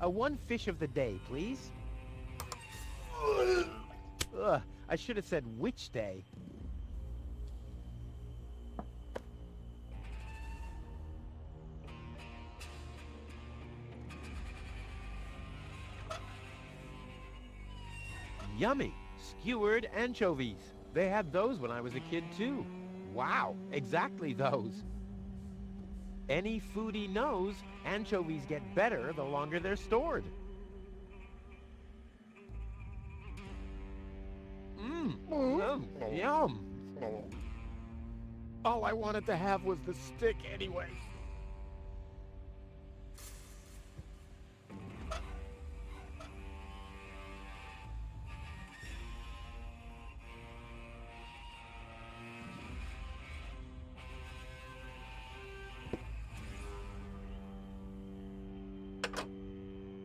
One fish of the day, please. Ugh, I should have said which day. Yummy! Skewered anchovies. They had those when I was a kid, too. Wow, exactly those. Any foodie knows anchovies get better the longer they're stored. Yum! All I wanted to have was the stick anyway.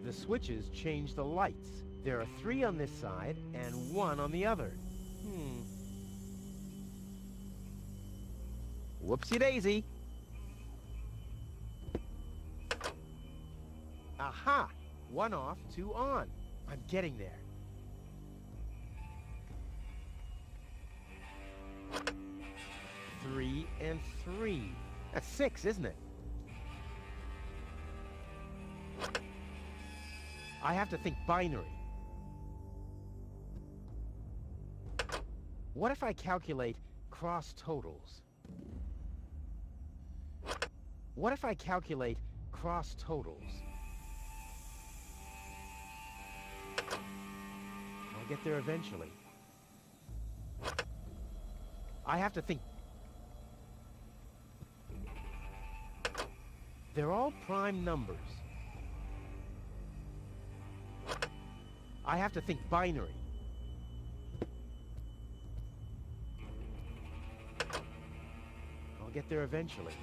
The switches change the lights. There are 3 on this side and 1 on the other. Whoopsie-daisy. Aha! 1 off, 2 on. I'm getting there. Three and 3. That's 6, isn't it? I have to think binary. What if I calculate cross totals? What if I calculate cross totals? I'll get there eventually. I have to think. They're all prime numbers. I have to think binary. I'll get there eventually.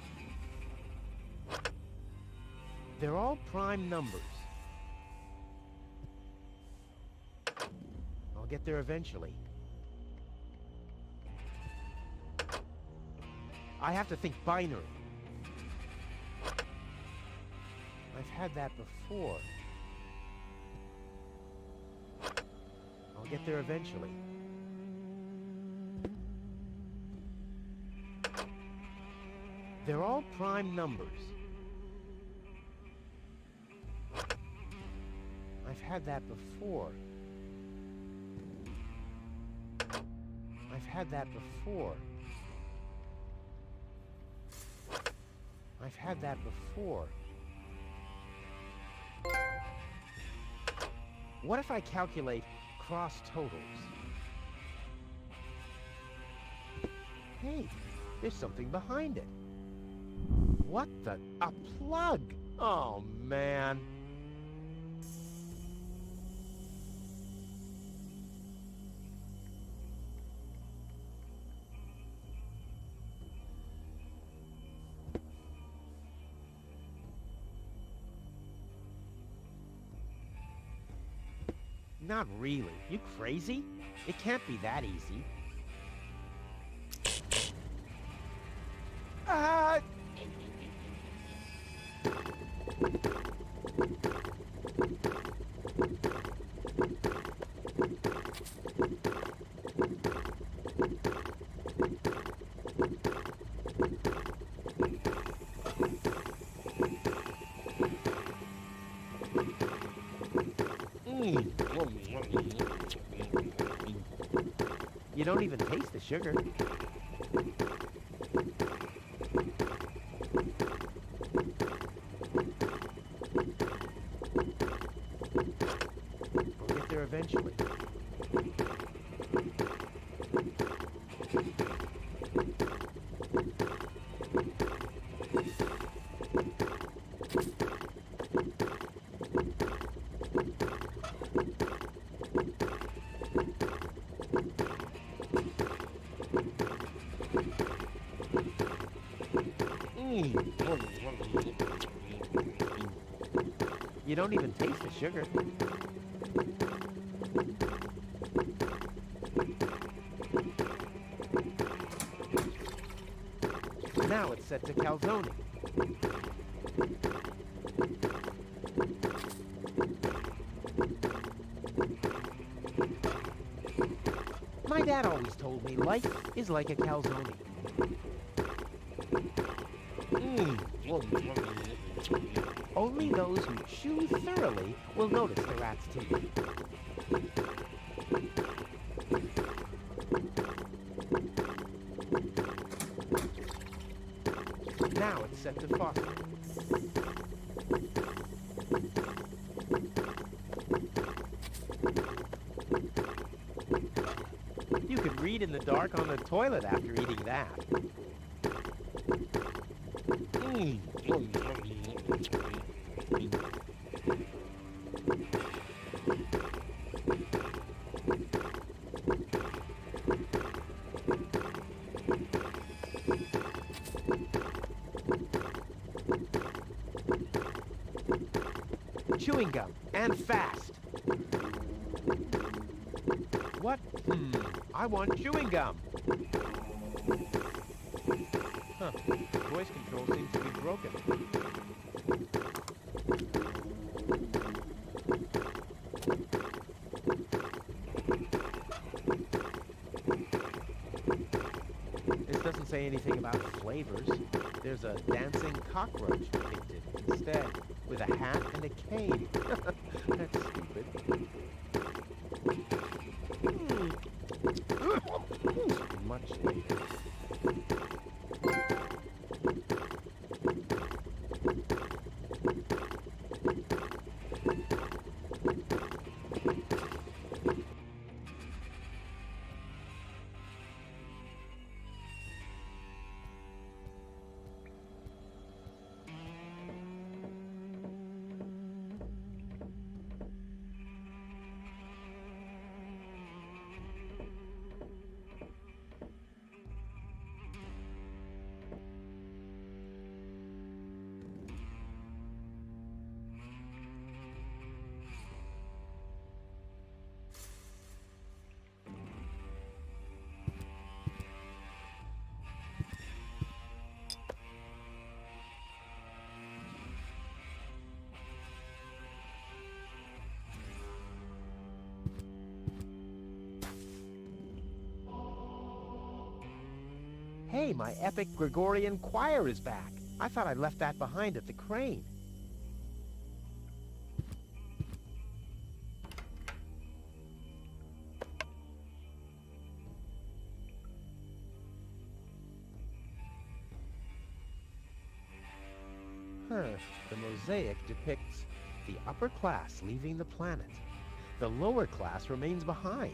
They're all prime numbers. I'll get there eventually. I have to think binary. I've had that before. I'll get there eventually. They're all prime numbers. I've had that before. I've had that before. I've had that before. What if I calculate cross totals? Hey, there's something behind it. What the? A plug! Oh, man. Not really. You crazy? It can't be that easy. You don't even taste the sugar. I'll get there eventually. You don't even taste the sugar. Now it's set to calzone. My dad always told me life is like a calzone. Only those who chew thoroughly will notice the rat's teeth. Now it's set to foster. You could read in the dark on the toilet after eating that. Chewing gum, and fast. What? I want chewing gum. Huh. Voice control seems to be broken. This doesn't say anything about flavors. There's a dancing cockroach depicted instead, with a hat and a cane. That's stupid. Much later. Hey, my epic Gregorian choir is back. I thought I left that behind at the crane. The mosaic depicts the upper class leaving the planet. The lower class remains behind.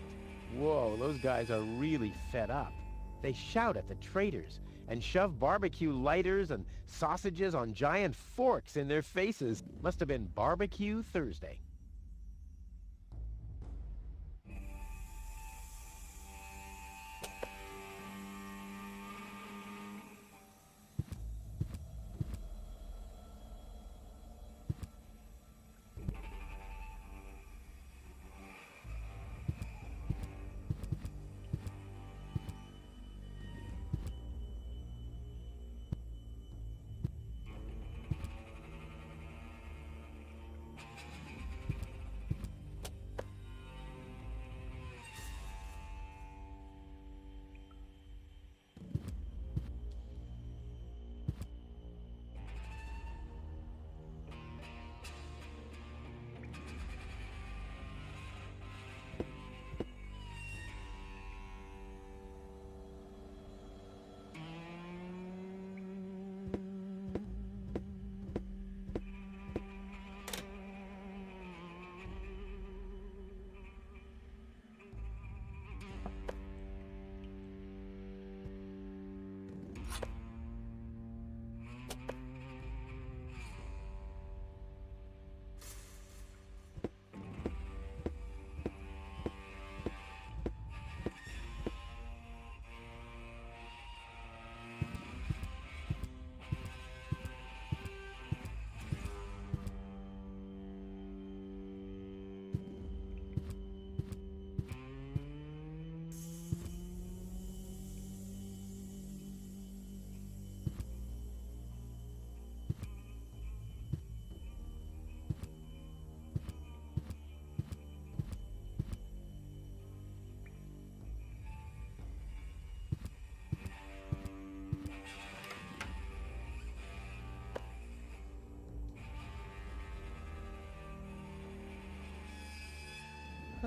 Whoa, those guys are really fed up. They shout at the traitors and shove barbecue lighters and sausages on giant forks in their faces. Must have been Barbecue Thursday.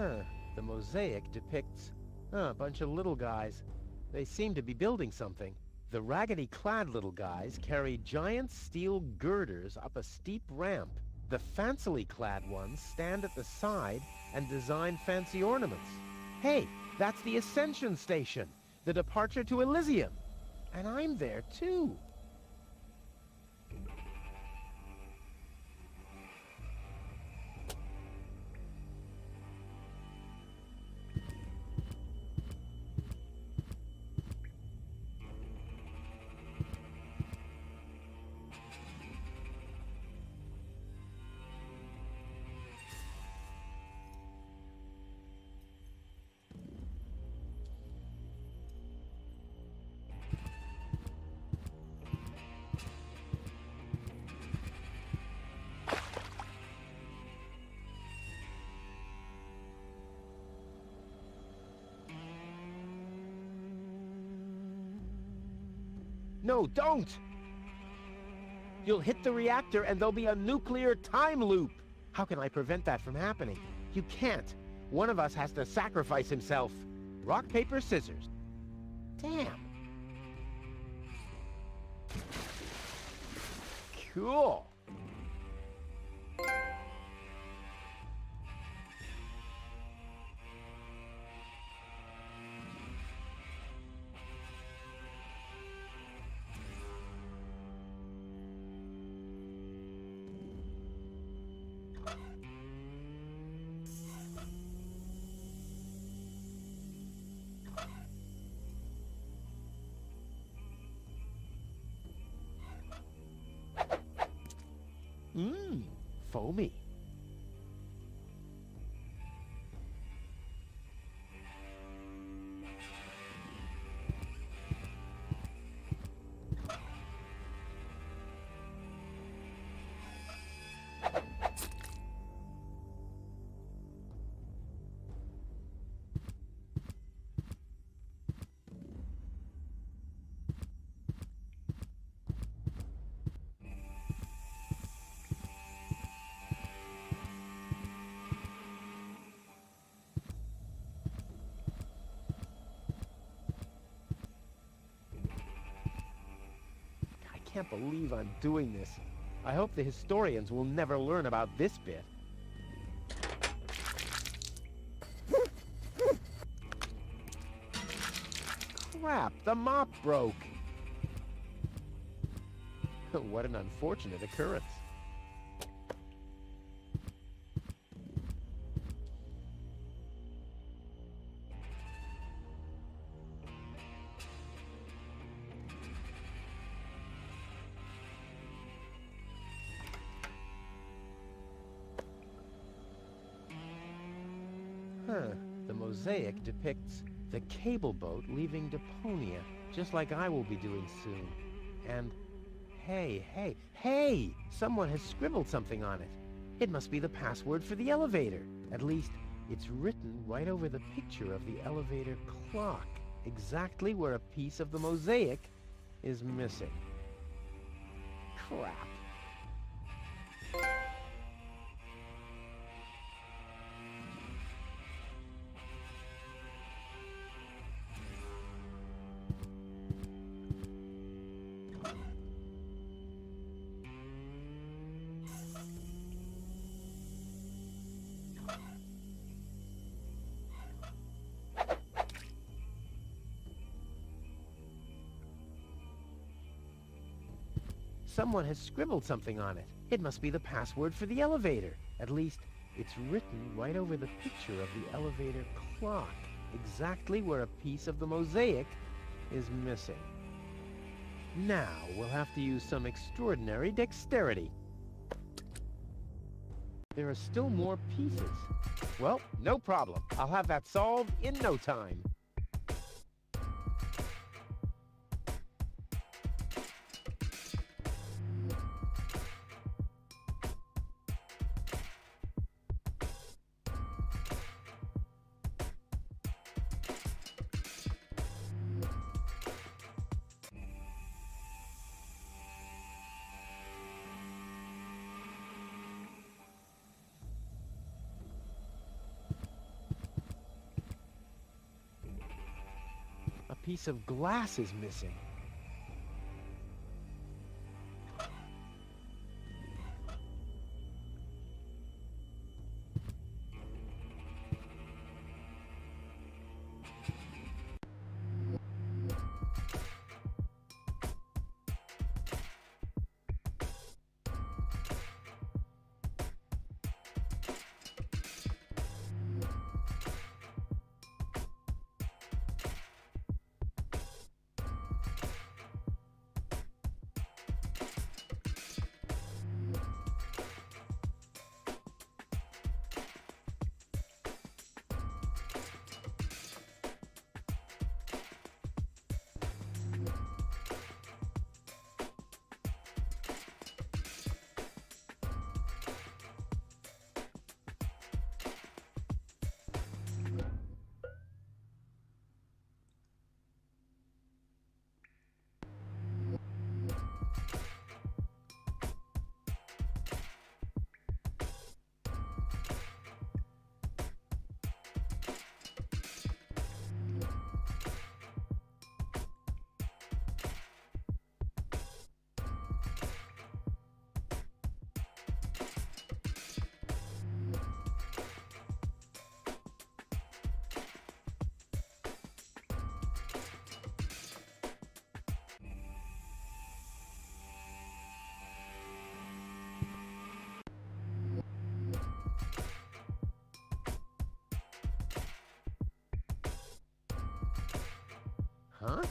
Huh. The mosaic depicts a bunch of little guys. They seem to be building something. The raggedy-clad little guys carry giant steel girders up a steep ramp. The fancily-clad ones stand at the side and design fancy ornaments. Hey, that's the Ascension station, the departure to Elysium. And I'm there too. No, don't! You'll hit the reactor and there'll be a nuclear time loop. How can I prevent that from happening? You can't. One of us has to sacrifice himself. Rock, paper, scissors. Damn. Cool. Mmm, foamy. I can't believe I'm doing this. I hope the historians will never learn about this bit. Crap, the mop broke. What an unfortunate occurrence. The mosaic depicts the cable boat leaving Deponia, just like I will be doing soon. And hey! Someone has scribbled something on it. It must be the password for the elevator. At least, it's written right over the picture of the elevator clock, exactly where a piece of the mosaic is missing. Crap. Someone has scribbled something on it. It must be the password for the elevator. At least, it's written right over the picture of the elevator clock, exactly where a piece of the mosaic is missing. Now, we'll have to use some extraordinary dexterity. There are still more pieces. Well, no problem. I'll have that solved in no time. piece of glass is missing. Huh?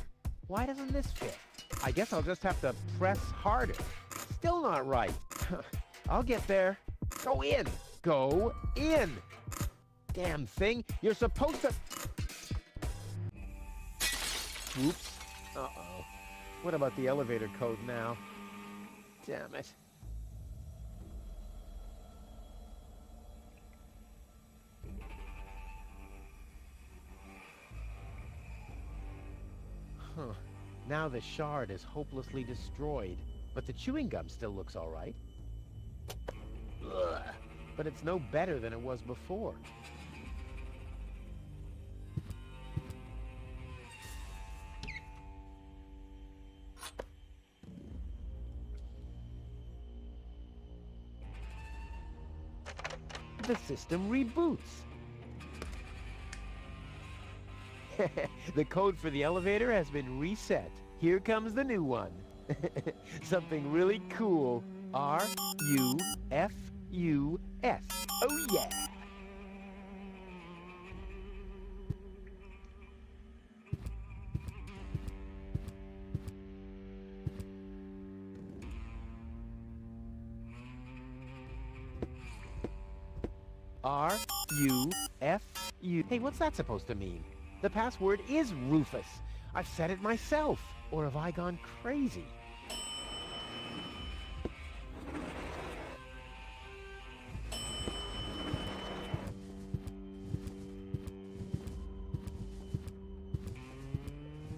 Why doesn't this fit? I guess I'll just have to press harder. Still not right. I'll get there. Go in! Go in! Damn thing, you're supposed to... Oops. Uh-oh. What about the elevator code now? Damn it. Huh. Now the shard is hopelessly destroyed, but the chewing gum still looks all right. Ugh. But it's no better than it was before. The system reboots. The code for the elevator has been reset. Here comes the new one. Something really cool. R-U-F-U-S. Oh yeah! R-U-F-U. Hey, what's that supposed to mean? The password is Rufus. I've said it myself. Or have I gone crazy?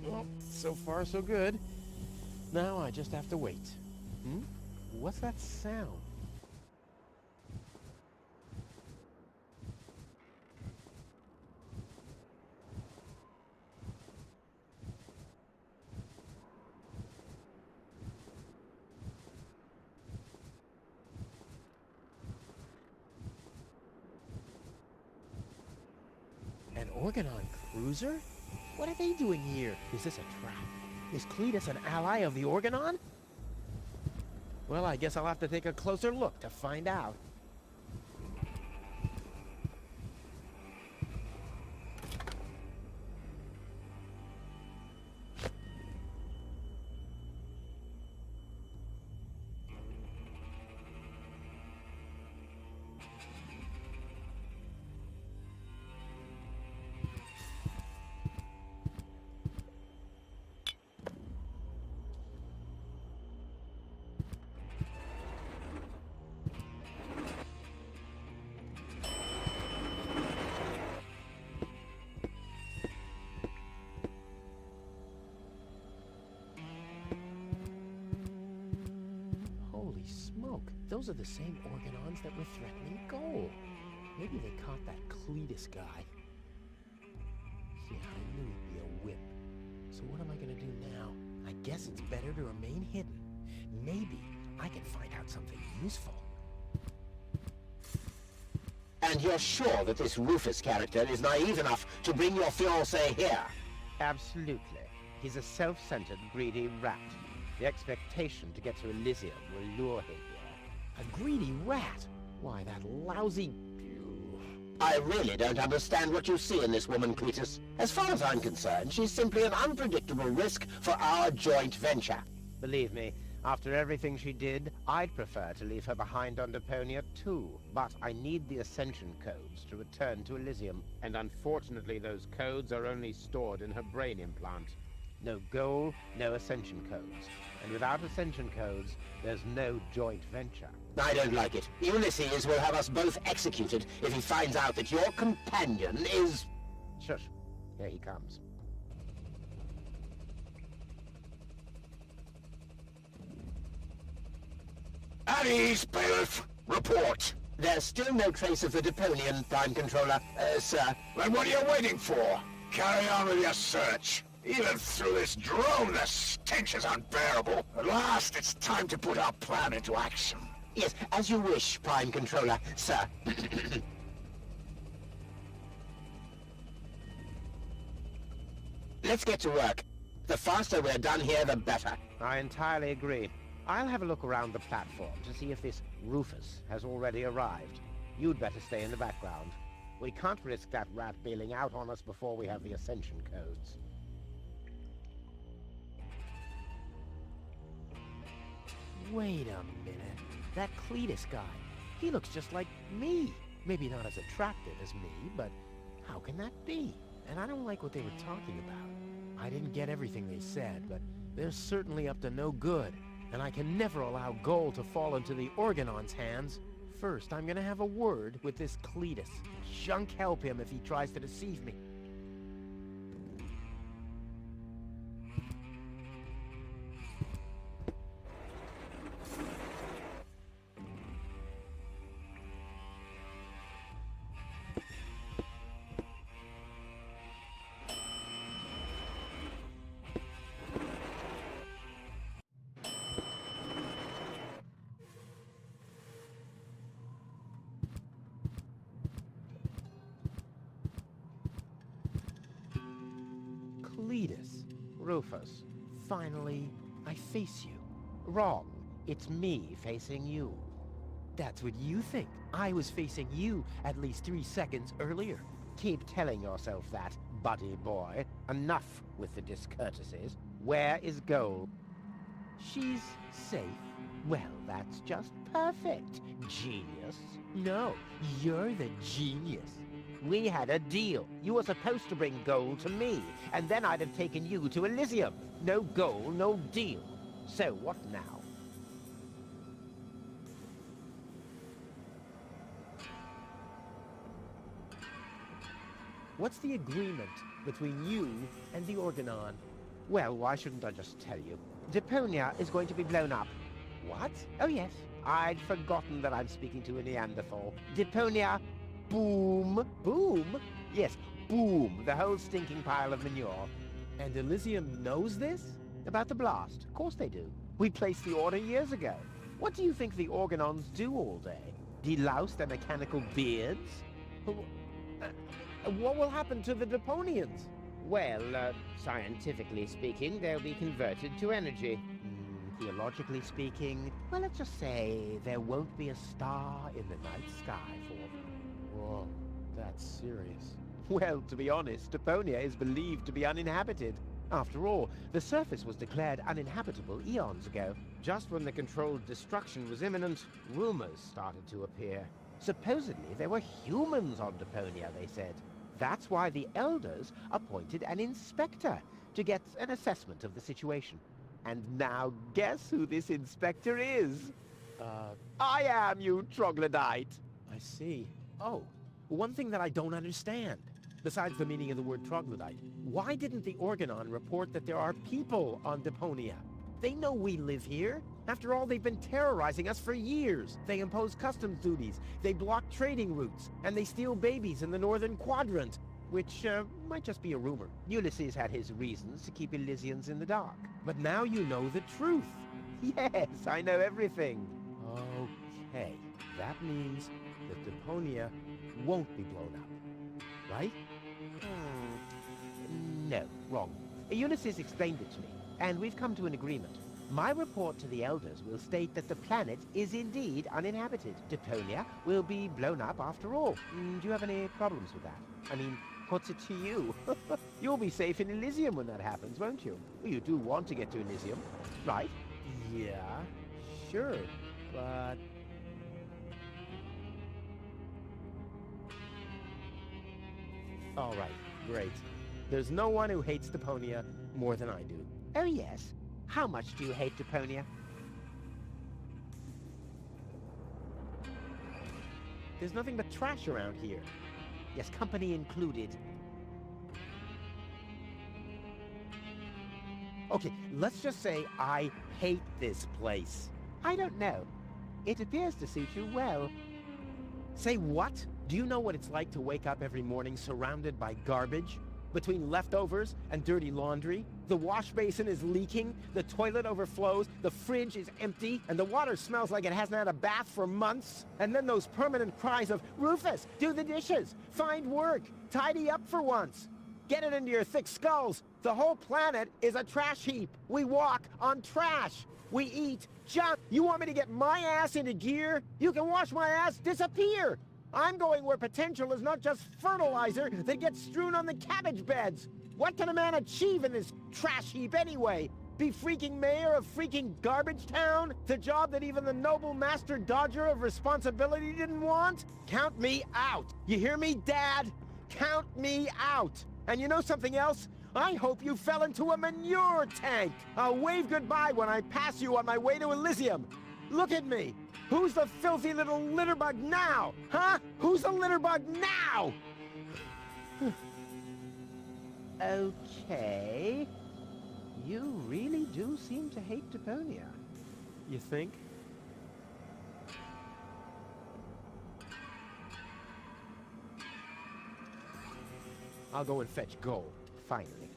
Well, so far so good. Now I just have to wait. What's that sound? An Organon cruiser? What are they doing here? Is this a trap? Is Cletus an ally of the Organon? Well, I guess I'll have to take a closer look to find out. Those are the same Organons that were threatening Goal. Maybe they caught that Cletus guy. Yeah, I knew he'd be a whip. So what am I gonna do now? I guess it's better to remain hidden. Maybe I can find out something useful. And you're sure that this Rufus character is naive enough to bring your fiancé here? Absolutely. He's a self-centered, greedy rat. The expectation to get to Elysium will lure him here. A greedy rat? Why, that lousy... I really don't understand what you see in this woman, Cletus. As far as I'm concerned, she's simply an unpredictable risk for our joint venture. Believe me, after everything she did, I'd prefer to leave her behind on Deponia too. But I need the Ascension codes to return to Elysium. And unfortunately, those codes are only stored in her brain implant. No goal, no Ascension codes. And without Ascension codes, there's no joint venture. I don't like it. Ulysses will have us both executed if he finds out that your companion is... Shush. Here he comes. At ease, Bailiff. Report. There's still no trace of the Deponian, Prime Controller, sir. Then what are you waiting for? Carry on with your search. Even through this drone, the stench is unbearable. At last, it's time to put our plan into action. Yes, as you wish, Prime Controller, sir. Let's get to work. The faster we're done here, the better. I entirely agree. I'll have a look around the platform to see if this Rufus has already arrived. You'd better stay in the background. We can't risk that rat bailing out on us before we have the Ascension codes. Wait a minute. That Cletus guy, he looks just like me. Maybe not as attractive as me, but how can that be? And I don't like what they were talking about. I didn't get everything they said, but they're certainly up to no good. And I can never allow gold to fall into the Organon's hands. First, I'm gonna have a word with this Cletus. Junk help him if he tries to deceive me. Cletus. Rufus. Finally, I face you. Wrong. It's me facing you. That's what you think. I was facing you at least 3 seconds earlier. Keep telling yourself that, buddy boy. Enough with the discourtesies. Where is Gold? She's safe. Well, that's just perfect, genius. No, you're the genius. We had a deal. You were supposed to bring Gold to me, and then I'd have taken you to Elysium. No goal, no deal. So what now? What's the agreement between you and the Organon? Well, why shouldn't I just tell you? Deponia is going to be blown up. What? Oh yes, I'd forgotten that I'm speaking to a Neanderthal. Deponia, boom. Boom? Yes, boom, the whole stinking pile of manure. And Elysium knows this? About the blast, of course they do. We placed the order years ago. What do you think the Organons do all day? Delouse their mechanical beards? What will happen to the Deponians? Well, scientifically speaking, they'll be converted to energy. Theologically speaking, well, let's just say there won't be a star in the night sky for them. Whoa, that's serious. Well, to be honest, Deponia is believed to be uninhabited. After all, the surface was declared uninhabitable eons ago. Just when the controlled destruction was imminent, rumors started to appear. Supposedly, there were humans on Deponia, they said. That's why the Elders appointed an inspector to get an assessment of the situation. And now guess who this inspector is? I am, you troglodyte! I see. Oh, one thing that I don't understand, besides the meaning of the word troglodyte, why didn't the Organon report that there are people on Deponia? They know we live here. After all, they've been terrorizing us for years. They impose customs duties, they block trading routes, and they steal babies in the northern quadrant. which might just be a rumor. Ulysses had his reasons to keep Elysians in the dark. But now you know the truth. Yes, I know everything. Okay, that means that Deponia won't be blown up, right? No, wrong. Ulysses explained it to me, and we've come to an agreement. My report to the Elders will state that the planet is indeed uninhabited. Deponia will be blown up after all. Do you have any problems with that? I mean, what's it to you? You'll be safe in Elysium when that happens, won't you? Well, you do want to get to Elysium, right? Yeah, sure, but... All right, great. There's no one who hates Deponia more than I do. Oh, yes. How much do you hate Deponia? There's nothing but trash around here. Yes, company included. Okay, let's just say I hate this place. I don't know. It appears to suit you well. Say what? Do you know what it's like to wake up every morning surrounded by garbage? Between leftovers and dirty laundry? The wash basin is leaking, the toilet overflows, the fridge is empty, and the water smells like it hasn't had a bath for months. And then those permanent cries of, "Rufus, do the dishes, find work, tidy up for once." Get it into your thick skulls. The whole planet is a trash heap. We walk on trash. We eat junk. You want me to get my ass into gear? You can watch my ass disappear. I'm going where potential is not just fertilizer that gets strewn on the cabbage beds. What can a man achieve in this trash heap anyway? Be freaking mayor of freaking garbage town? The job that even the noble master dodger of responsibility didn't want? Count me out. You hear me, Dad? Count me out. And you know something else? I hope you fell into a manure tank. I'll wave goodbye when I pass you on my way to Elysium. Look at me. Who's the filthy little litterbug now? Huh? Who's the litterbug now? Okay. You really do seem to hate Deponia. You think? I'll go and fetch gold, finally.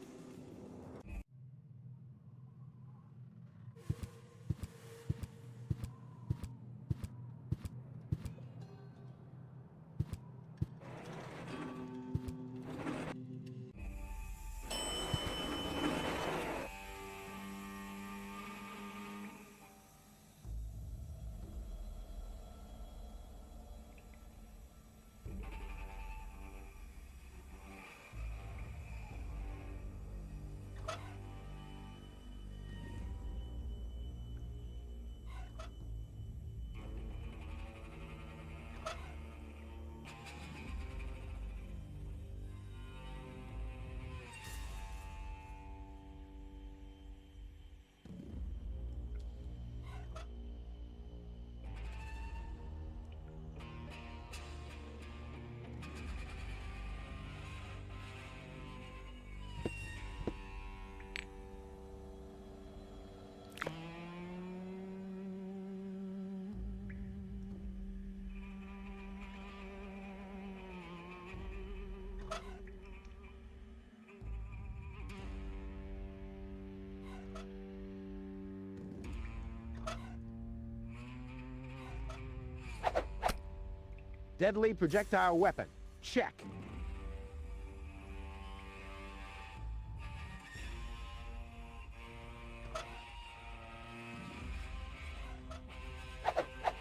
Deadly projectile weapon. Check.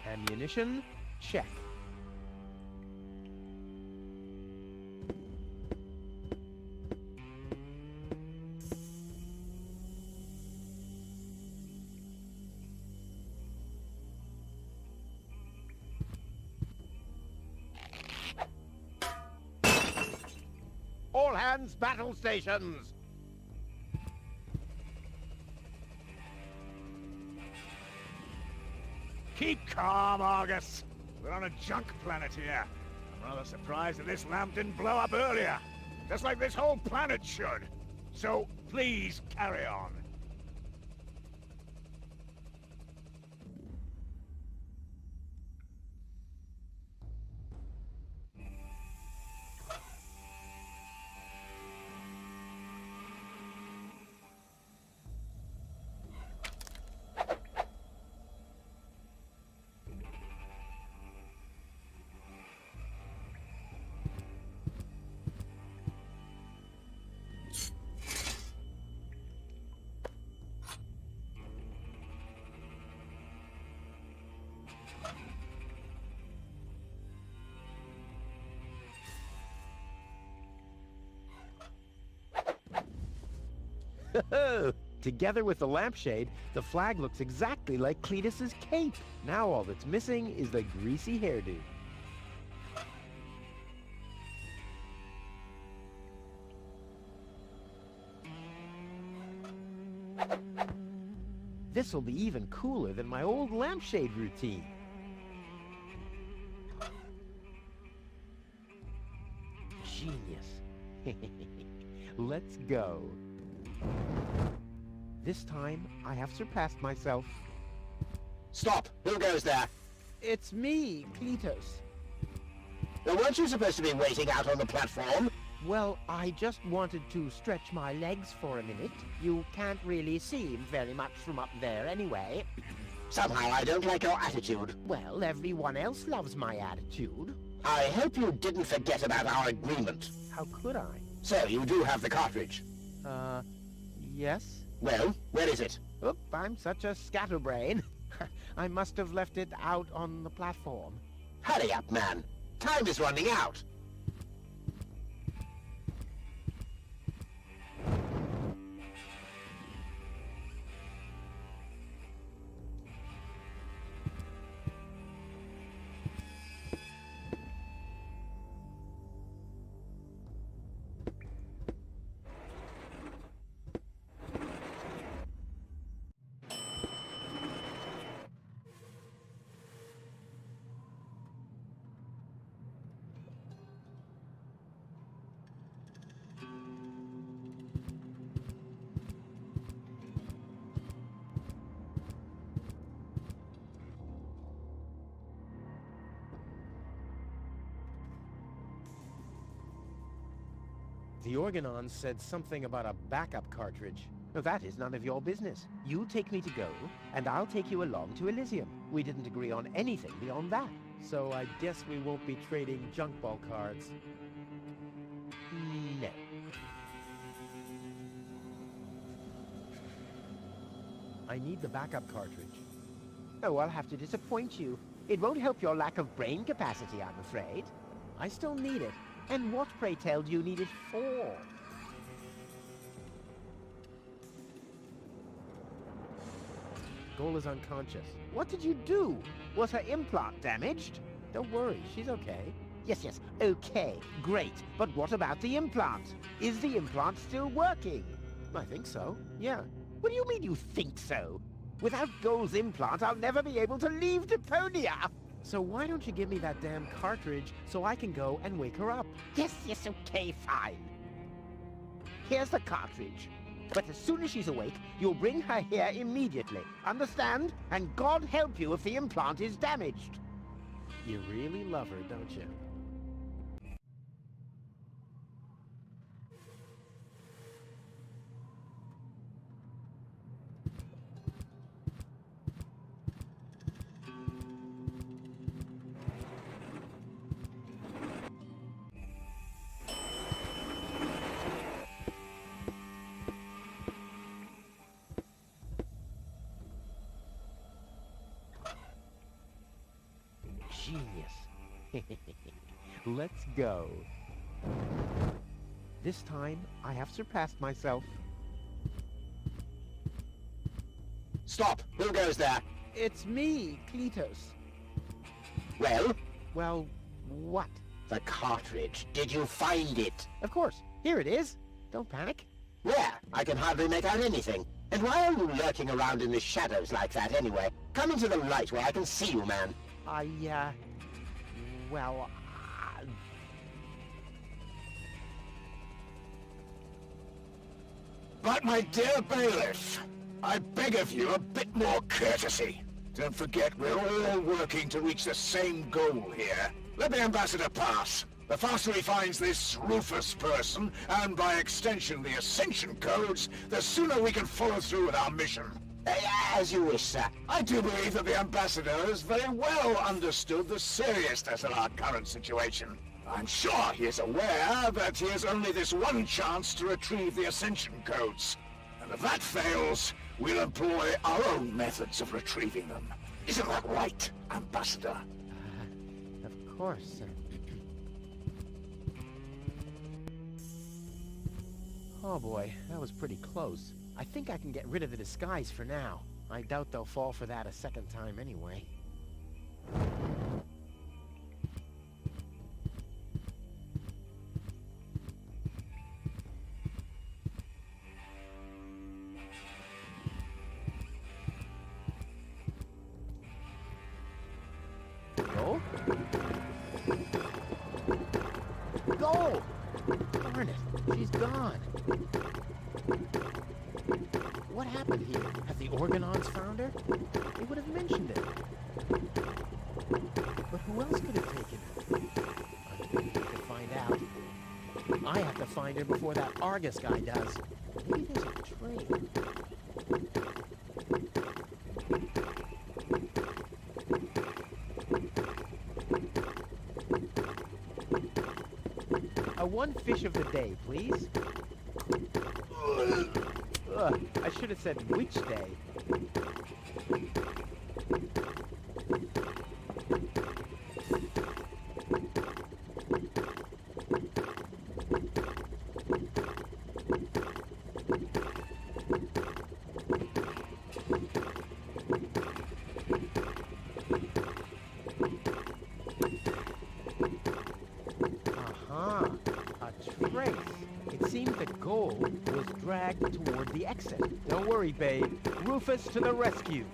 Ammunition. Check. All hands, battle stations! Keep calm, Argus. We're on a junk planet here. I'm rather surprised that this lamp didn't blow up earlier. Just like this whole planet should. So, please carry on. Together with the lampshade, the flag looks exactly like Cletus's cape. Now all that's missing is the greasy hairdo. This'll be even cooler than my old lampshade routine. Genius. Let's go. This time, I have surpassed myself. Stop! Who goes there? It's me, Cletus. Now, weren't you supposed to be waiting out on the platform? Well, I just wanted to stretch my legs for a minute. You can't really see very much from up there anyway. Somehow I don't like your attitude. Well, everyone else loves my attitude. I hope you didn't forget about our agreement. How could I? So, you do have the cartridge. Yes? Well, where is it? Oop, I'm such a scatterbrain. I must have left it out on the platform. Hurry up, man. Time is running out. The Organon said something about a backup cartridge. Now, that is none of your business. You take me to go, and I'll take you along to Elysium. We didn't agree on anything beyond that. So I guess we won't be trading junk ball cards. No. I need the backup cartridge. Oh, I'll have to disappoint you. It won't help your lack of brain capacity, I'm afraid. I still need it. And what, pray tell, do you need it for? Goal is unconscious. What did you do? Was her implant damaged? Don't worry, she's okay. Yes, okay, great. But what about the implant? Is the implant still working? I think so, yeah. What do you mean you think so? Without Goal's implant, I'll never be able to leave Deponia! So why don't you give me that damn cartridge so I can go and wake her up? Yes, okay, fine. Here's the cartridge. But as soon as she's awake, you'll bring her here immediately. Understand? And God help you if the implant is damaged. You really love her, don't you? Genius. Let's go. This time, I have surpassed myself. Stop! Who goes there? It's me, Cletus. Well? Well, what? The cartridge. Did you find it? Of course. Here it is. Don't panic. Where? I can hardly make out anything. And why are you lurking around in the shadows like that anyway? Come into the light where I can see you, man. Well... But my dear bailiff, I beg of you a bit more courtesy. Don't forget we're all working to reach the same goal here. Let the ambassador pass. The faster he finds this Rufus person, and by extension the Ascension codes, the sooner we can follow through with our mission. As you wish, sir. I do believe that the ambassador has very well understood the seriousness of our current situation. I'm sure he is aware that he has only this one chance to retrieve the Ascension codes. And if that fails, we'll employ our own methods of retrieving them. Isn't that right, Ambassador? Of course. Oh boy, that was pretty close. I think I can get rid of the disguise for now. I doubt they'll fall for that a second time anyway. Goal? Goal! Darn it, she's gone. What happened here? Have the Organons found her? They would have mentioned it. But who else could have taken her? I'm going to have to find out. I have to find her before that Argus guy does. Maybe there's a train. One fish of the day, please. Ugh, I should have said which day. It seemed the goal was dragged toward the exit. Don't worry, babe. Rufus to the rescue.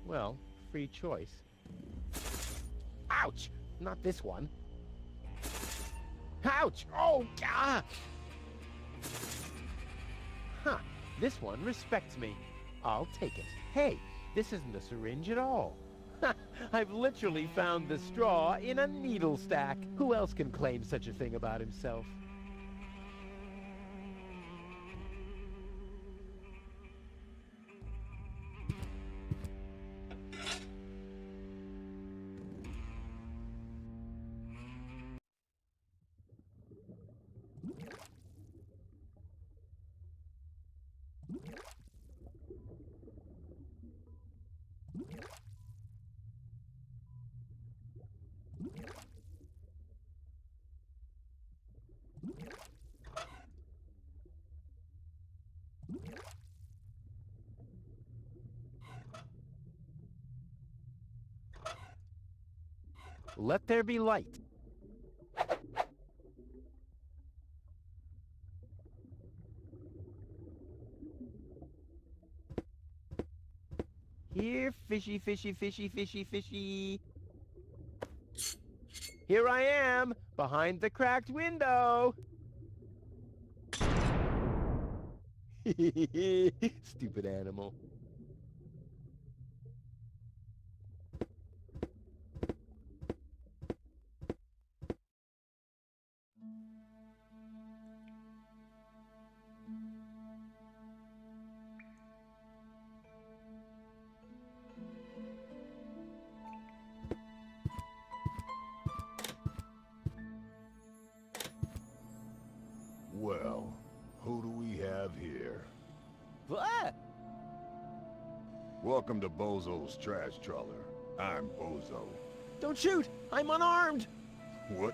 Well, free choice. Ouch! Not this one. Ouch! Oh, God! Huh, this one respects me. I'll take it. Hey, this isn't a syringe at all. I've literally found the straw in a needle stack. Who else can claim such a thing about himself? Let there be light. Here, fishy, fishy, fishy, fishy, fishy. Here I am, behind the cracked window. Stupid animal. Welcome to Bozo's trash trawler. I'm Bozo. Don't shoot! I'm unarmed! What?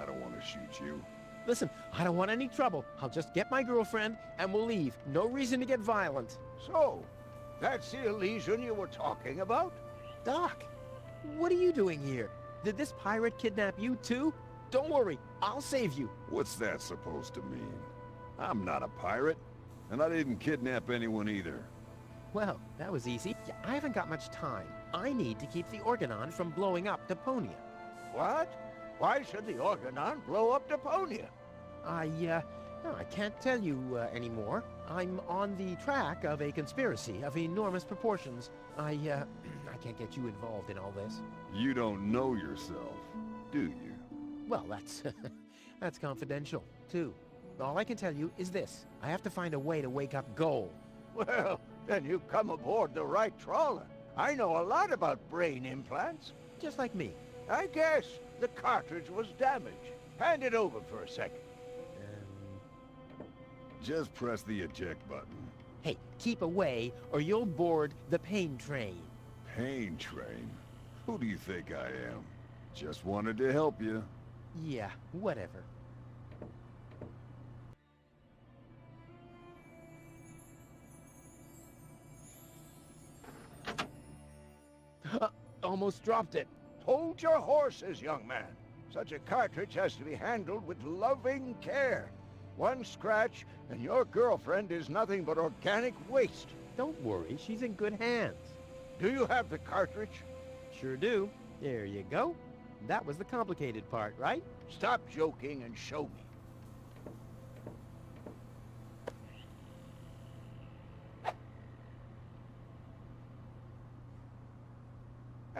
I don't want to shoot you. Listen, I don't want any trouble. I'll just get my girlfriend and we'll leave. No reason to get violent. So, that's the Elysian you were talking about? Doc, what are you doing here? Did this pirate kidnap you too? Don't worry, I'll save you. What's that supposed to mean? I'm not a pirate, and I didn't kidnap anyone either. Well, that was easy. I haven't got much time. I need to keep the Organon from blowing up Deponia. What? Why should the Organon blow up Deponia? No, I can't tell you anymore. I'm on the track of a conspiracy of enormous proportions. I can't get you involved in all this. You don't know yourself, do you? Well, that's, that's confidential, too. All I can tell you is this. I have to find a way to wake up Goal. Well, then you've come aboard the right trawler. I know a lot about brain implants. Just like me. I guess the cartridge was damaged. Hand it over for a second. Just press the eject button. Hey, keep away or you'll board the pain train. Pain train? Who do you think I am? Just wanted to help you. Yeah, whatever. Almost dropped it. Hold your horses, young man. Such a cartridge has to be handled with loving care. One scratch, and your girlfriend is nothing but organic waste. Don't worry, she's in good hands. Do you have the cartridge? Sure do. There you go. That was the complicated part, right? Stop joking and show me.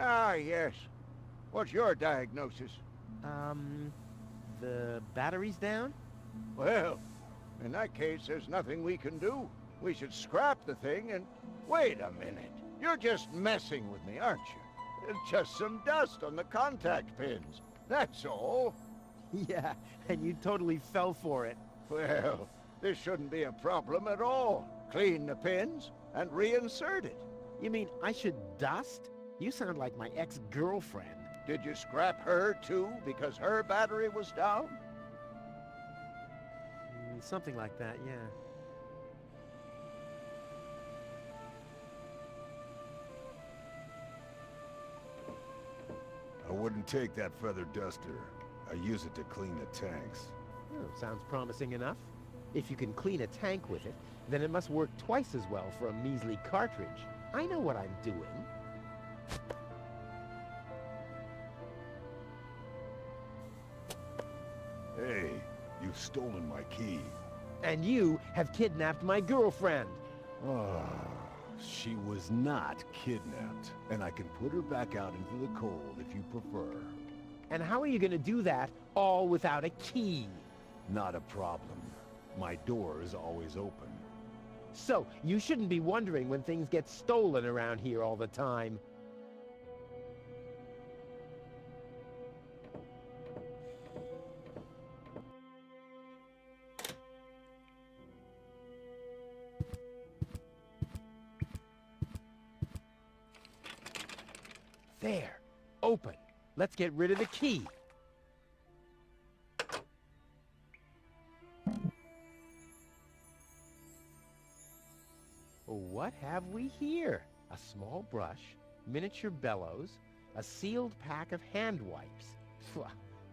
Ah, yes. What's your diagnosis? The battery's down? Well, in that case, there's nothing we can do. We should scrap the thing and... Wait a minute. You're just messing with me, aren't you? It's just some dust on the contact pins. That's all. Yeah, and you totally fell for it. Well, this shouldn't be a problem at all. Clean the pins and reinsert it. You mean I should dust? You sound like my ex-girlfriend. Did you scrap her, too, because her battery was down? Something like that, yeah. I wouldn't take that feather duster. I use it to clean the tanks. Oh, sounds promising enough. If you can clean a tank with it, then it must work twice as well for a measly cartridge. I know what I'm doing. Hey, you've stolen my key. And you have kidnapped my girlfriend. Ah, she was not kidnapped, and I can put her back out into the cold if you prefer. And how are you going to do that all without a key? Not a problem. My door is always open. So, you shouldn't be wondering when things get stolen around here all the time. There. Open. Let's get rid of the key. What have we here? A small brush, miniature bellows, a sealed pack of hand wipes. Phew,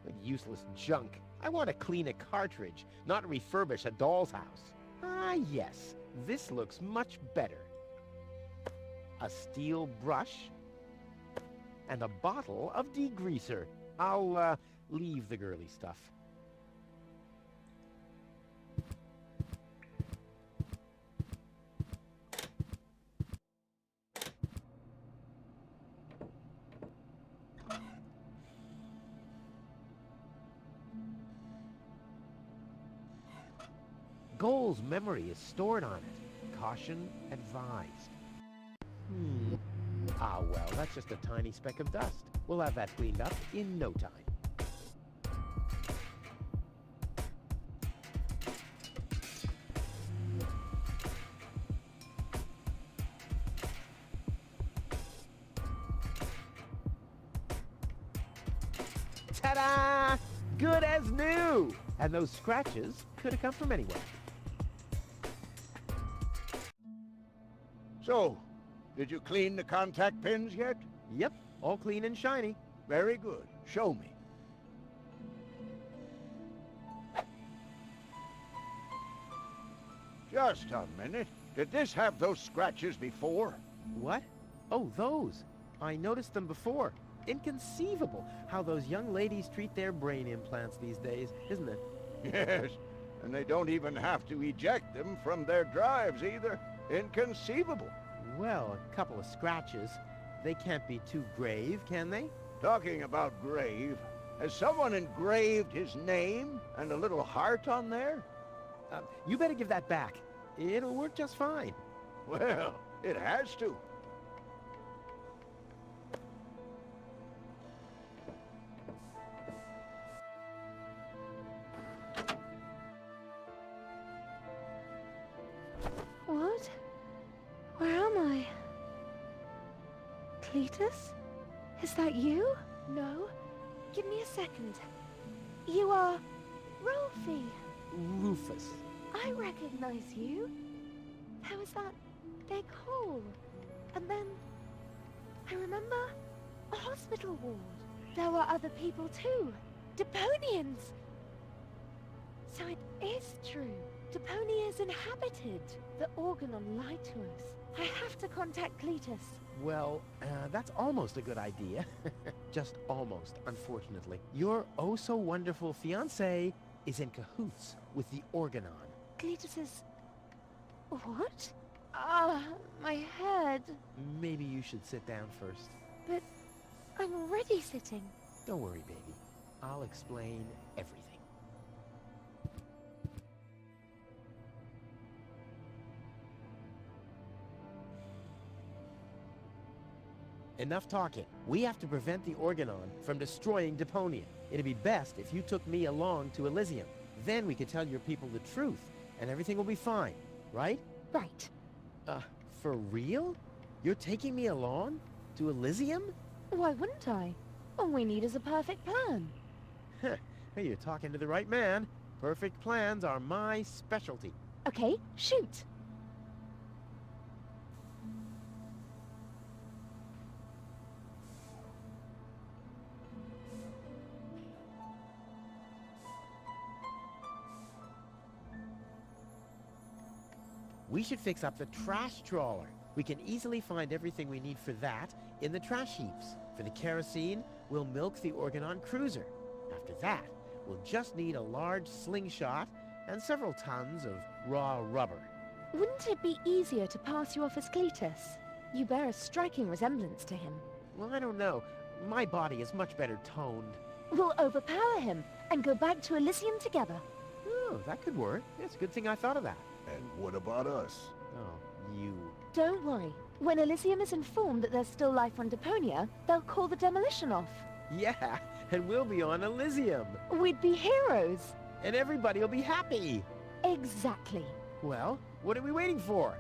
what useless junk. I want to clean a cartridge, not refurbish a doll's house. Ah, yes. This looks much better. A steel brush and a bottle of degreaser. I'll, leave the girly stuff. Goal's memory is stored on it. Caution advised. Ah, well, that's just a tiny speck of dust. We'll have that cleaned up in no time. Ta-da! Good as new! And those scratches could have come from anywhere. So, did you clean the contact pins yet? Yep, all clean and shiny. Very good. Show me. Just a minute. Did this have those scratches before? What? Oh, those. I noticed them before. Inconceivable how those young ladies treat their brain implants these days, isn't it? Yes, and they don't even have to eject them from their drives either. Inconceivable. Well, a couple of scratches. They can't be too grave, can they? Talking about grave, has someone engraved his name and a little heart on there? You better give that back. It'll work just fine. Well, it has to. What? Where am I? Cletus? Is that you? No. Give me a second. You are... Rolfie. Rufus. I recognize you. There was that big hole. And then... I remember a hospital ward. There were other people too. Deponians! So it is true. Deponia is inhabited. The Organon lied to us. I have to contact Cletus. Well, that's almost a good idea. Just almost, unfortunately. Your oh-so-wonderful fiancé is in cahoots with the Organon. Cletus is... What? Ah, my head. Maybe you should sit down first. But I'm already sitting. Don't worry, baby. I'll explain everything. Enough talking. We have to prevent the Organon from destroying Deponia. It'd be best if you took me along to Elysium. Then we could tell your people the truth, and everything will be fine, right? Right. For real? You're taking me along? To Elysium? Why wouldn't I? All we need is a perfect plan. Hey, you're talking to the right man. Perfect plans are my specialty. Okay, shoot. We should fix up the trash trawler. We can easily find everything we need for that in the trash heaps. For the kerosene, we'll milk the Organon cruiser. After that, we'll just need a large slingshot and several tons of raw rubber. Wouldn't it be easier to pass you off as Cletus? You bear a striking resemblance to him. Well, I don't know. My body is much better toned. We'll overpower him and go back to Elysium together. Oh, that could work. It's a good thing I thought of that. And what about us? Oh, you... Don't worry. When Elysium is informed that there's still life on Deponia, they'll call the demolition off. Yeah, and we'll be on Elysium. We'd be heroes. And everybody will be happy. Exactly. Well, what are we waiting for?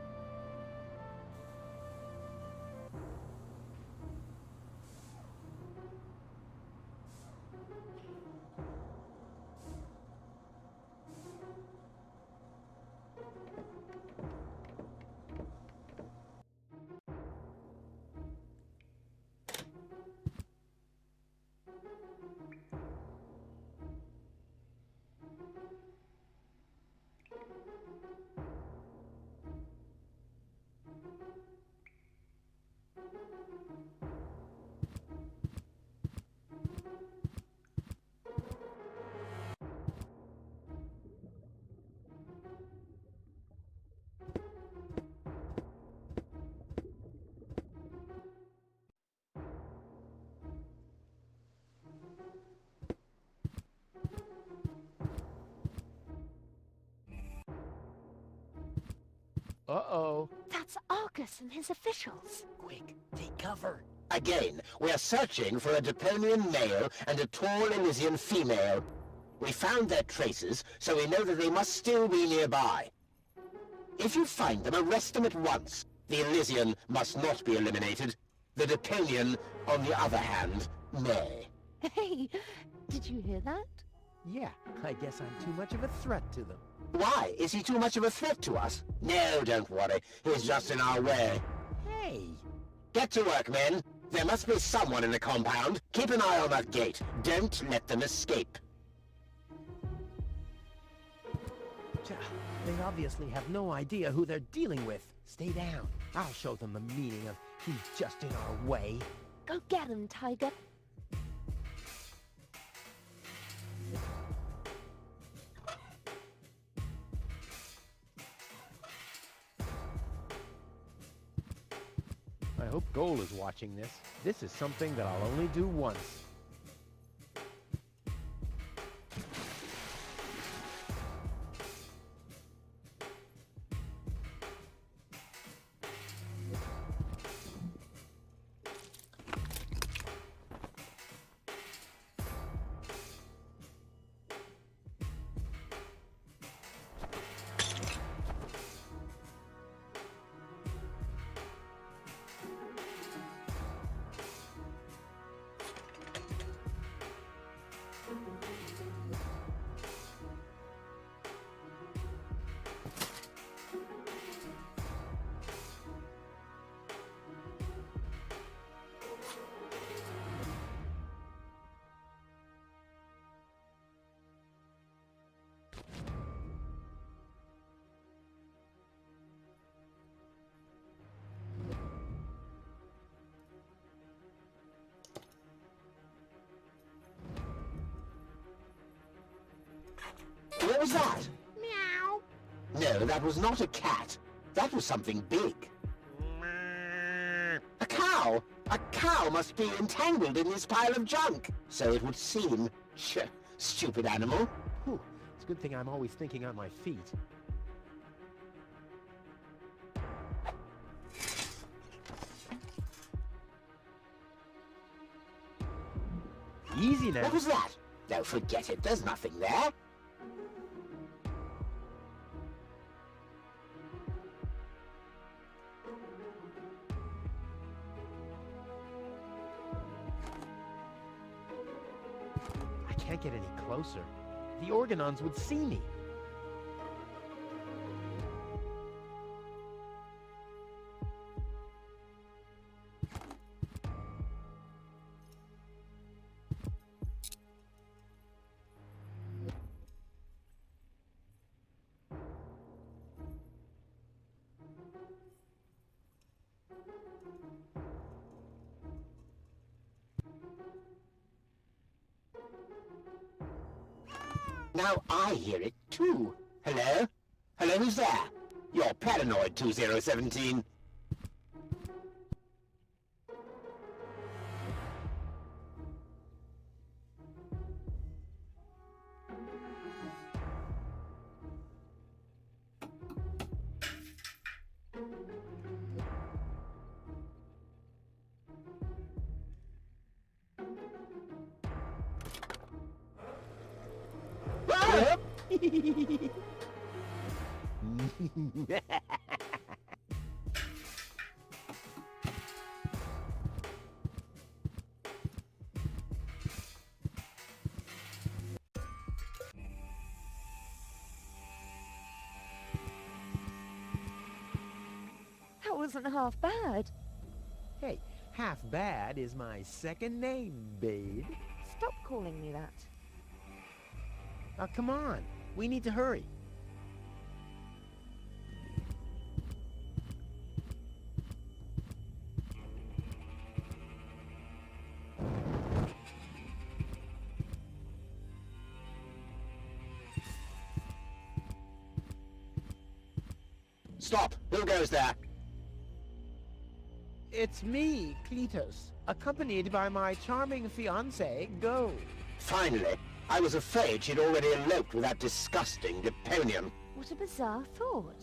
Uh-oh. That's Argus and his officials. Quick, take cover. Again, we are searching for a Deponian male and a tall Elysian female. We found their traces, so we know that they must still be nearby. If you find them, arrest them at once. The Elysian must not be eliminated. The Deponian, on the other hand, may. Hey, did you hear that? Yeah, I guess I'm too much of a threat to them. Why? Is he too much of a threat to us? No, don't worry. He's just in our way. Hey! Get to work, men. There must be someone in the compound. Keep an eye on that gate. Don't let them escape. They obviously have no idea who they're dealing with. Stay down. I'll show them the meaning of he's just in our way. Go get him, Tiger. I hope Goal is watching this. This is something that I'll only do once. What was that? Meow. No, that was not a cat. That was something big. A cow! A cow must be entangled in this pile of junk. So it would seem. Stupid animal. Whew, it's a good thing I'm always thinking on my feet. Easy now. What was that? No, forget it. There's nothing there. I can't get any closer. The Organons would see me. Now I hear it too. Hello? Hello, who's there? You're paranoid, 2017. That wasn't half bad. Hey, half bad is my second name, babe. Stop calling me that. Now, come on. We need to hurry. Stop! Who goes there? It's me, Cletus, accompanied by my charming fiancée, Go. Finally. I was afraid she'd already eloped with that disgusting Deponian. What a bizarre thought.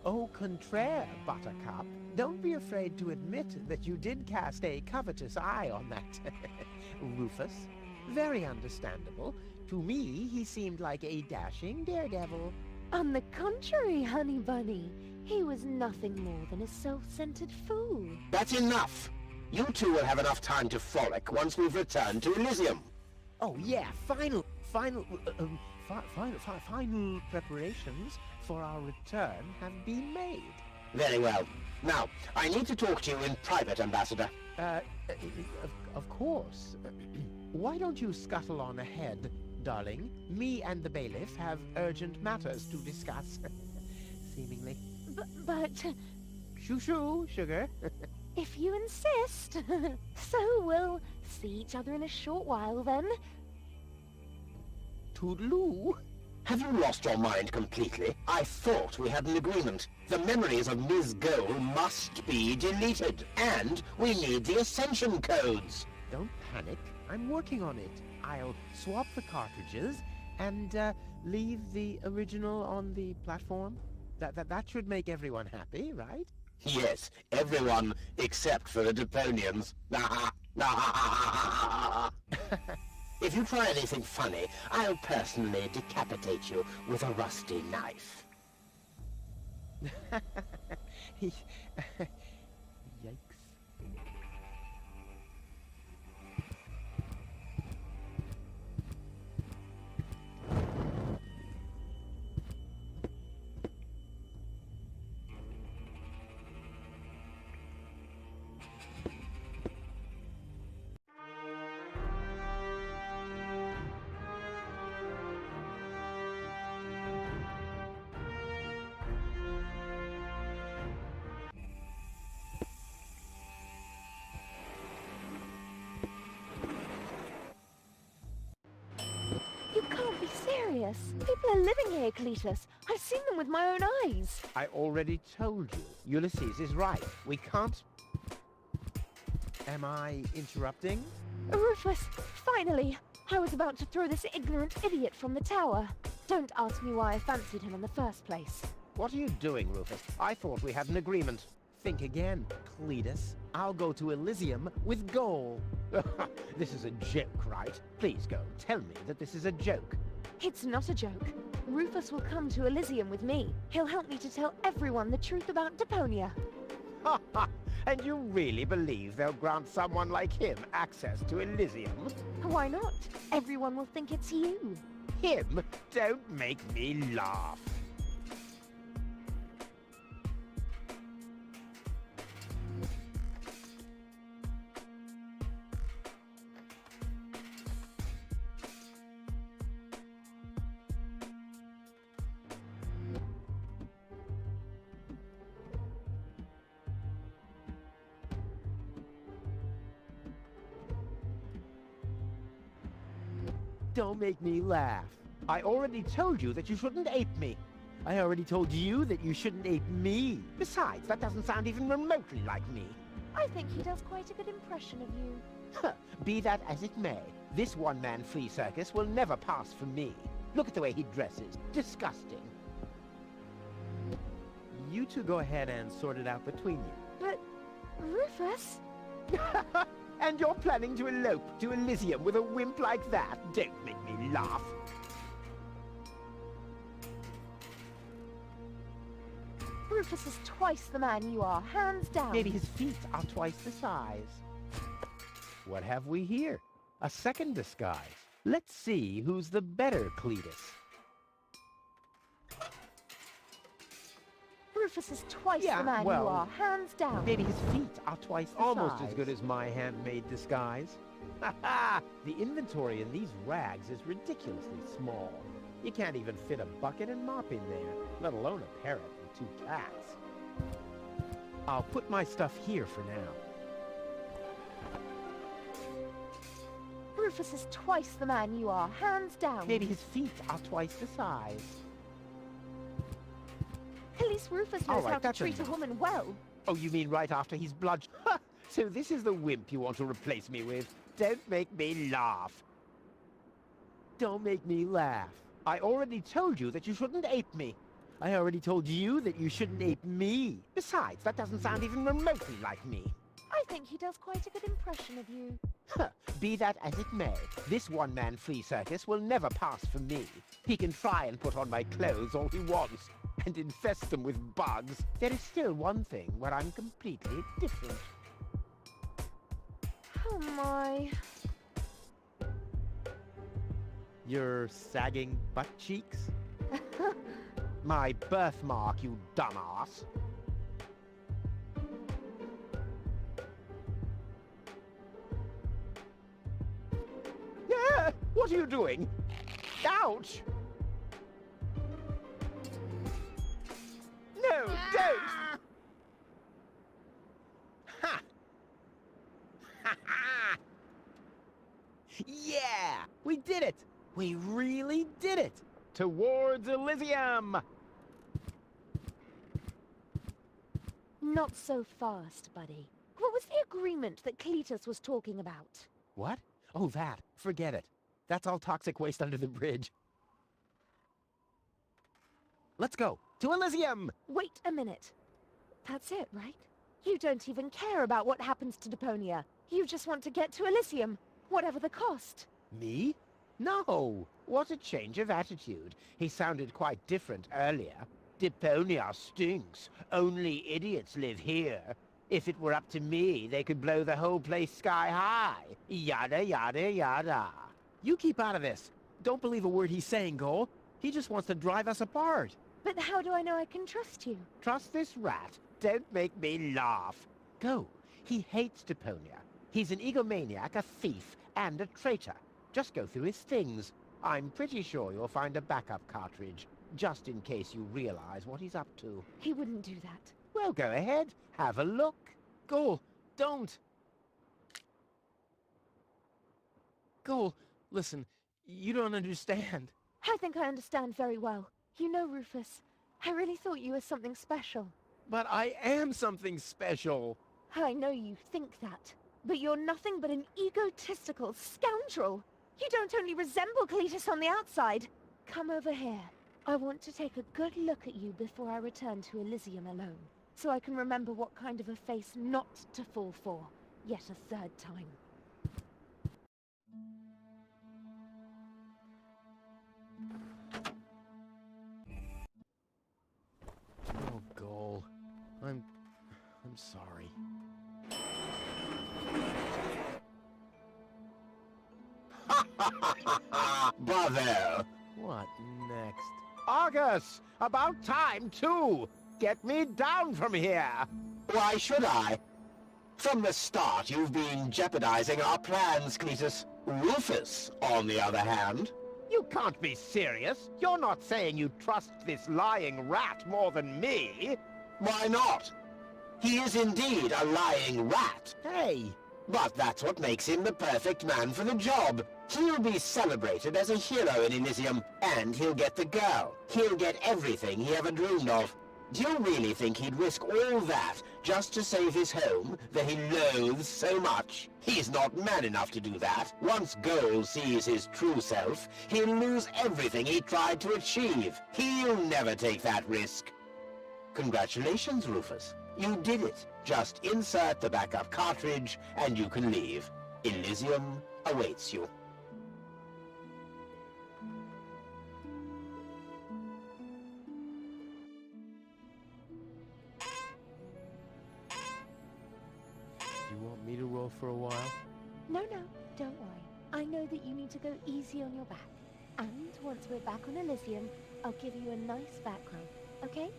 Au contraire, Buttercup. Don't be afraid to admit that you did cast a covetous eye on that Rufus. Very understandable. To me, he seemed like a dashing daredevil. On the contrary, Honey Bunny, he was nothing more than a self-centered fool. That's enough! You two will have enough time to frolic once we've returned to Elysium. Oh yeah, final preparations for our return have been made. Very well. Now, I need to talk to you in private, Ambassador. Of course. Why don't you scuttle on ahead, darling? Me and the bailiff have urgent matters to discuss. Seemingly. But Shoo-shoo, sugar. if you insist. So we'll see each other in a short while then. Toodaloo. Have you lost your mind completely? I thought we had an agreement. The memories of Ms. Gold must be deleted, and we need the Ascension codes. Don't panic. I'm working on it. I'll swap the cartridges and leave the original on the platform. That should make everyone happy, right? Yes, everyone except for the Deponians. If you try anything funny, I'll personally decapitate you with a rusty knife. Yikes. You can't be serious. People are living here, Cletus. I've seen them with my own eyes. I already told you. Ulysses is right. We can't... Am I interrupting? Rufus, finally! I was about to throw this ignorant idiot from the tower. Don't ask me why I fancied him in the first place. What are you doing, Rufus? I thought we had an agreement. Think again, Cletus. I'll go to Elysium with Goal. This is a joke, right? Please go. Tell me that this is a joke. It's not a joke. Rufus will come to Elysium with me. He'll help me to tell everyone the truth about Deponia. And you really believe they'll grant someone like him access to Elysium? Why not? Everyone will think it's you. Him? Don't make me laugh. Don't make me laugh. I already told you that you shouldn't ape me. I already told you that you shouldn't ape me. Besides, that doesn't sound even remotely like me. I think he does quite a good impression of you. Be that as it may, this one-man flea circus will never pass for me. Look at the way he dresses. Disgusting. You two go ahead and sort it out between you. But, Rufus? And you're planning to elope to Elysium with a wimp like that? Don't make me laugh. Rufus is twice the man you are, hands down. Maybe his feet are twice the size. What have we here? A second disguise. Let's see who's the better Cletus. Rufus is twice Yeah, the man well, you are, hands down. Maybe his feet are twice the Almost size. as good as my handmade disguise. Ha ha! The inventory in these rags is ridiculously small. You can't even fit a bucket and mop in there, let alone a parrot and 2 cats. I'll put my stuff here for now. Rufus is twice the man you are, hands down. Maybe his feet are twice the size. At least Rufus All knows right, how to that's treat a enough. woman well. Oh, you mean right after he's bludgeoned? So this is the wimp you want to replace me with? Don't make me laugh. Don't make me laugh. I already told you that you shouldn't ape me. I already told you that you shouldn't ape me. Besides, that doesn't sound even remotely like me. I think he does quite a good impression of you. Be that as it may, this one-man flea circus will never pass for me. He can try and put on my clothes all he wants, and infest them with bugs. There is still one thing where I'm completely different. Oh my. Your sagging butt cheeks? My birthmark, you dumbass. Yeah, what are you doing? Ouch! No, don't! Ha! Ha ha! Yeah! We did it! We really did it! Towards Elysium! Not so fast, buddy. What was the agreement that Cletus was talking about? What? Oh, that. Forget it. That's all toxic waste under the bridge. Let's go. To Elysium! Wait a minute. That's it, right? You don't even care about what happens to Deponia. You just want to get to Elysium, whatever the cost. Me? No. What a change of attitude. He sounded quite different earlier. Deponia stinks. Only idiots live here. If it were up to me, they could blow the whole place sky high. Yada, yada, yada. You keep out of this. Don't believe a word he's saying, Cole. He just wants to drive us apart. But how do I know I can trust you? Trust this rat. Don't make me laugh. Go. He hates Deponia. He's an egomaniac, a thief, and a traitor. Just go through his things. I'm pretty sure you'll find a backup cartridge, just in case you realize what he's up to. He wouldn't do that. Well, go ahead. Have a look. Cole, don't. Cole, listen, you don't understand. I think I understand very well. You know, Rufus, I really thought you were something special. But I am something special. I know you think that, but you're nothing but an egotistical scoundrel. You don't only resemble Cletus on the outside. Come over here. I want to take a good look at you before I return to Elysium alone, so I can remember what kind of a face not to fall for, yet a third time. Oh, Cole. I'm sorry. Bravo! What next? Argus! About time, too! Get me down from here! Why should I? From the start, you've been jeopardizing our plans, Cletus. Rufus, on the other hand... You can't be serious! You're not saying you trust this lying rat more than me! Why not? He is indeed a lying rat. Hey! But that's what makes him the perfect man for the job. He'll be celebrated as a hero in Elysium, and he'll get the girl. He'll get everything he ever dreamed of. Do you really think he'd risk all that just to save his home that he loathes so much? He's not man enough to do that. Once Goal sees his true self, he'll lose everything he tried to achieve. He'll never take that risk. Congratulations, Rufus. You did it. Just insert the backup cartridge and you can leave. Elysium awaits you. You want me to roll for a while? No, don't worry. I know that you need to go easy on your back. And once we're back on Elysium, I'll give you a nice background, okay?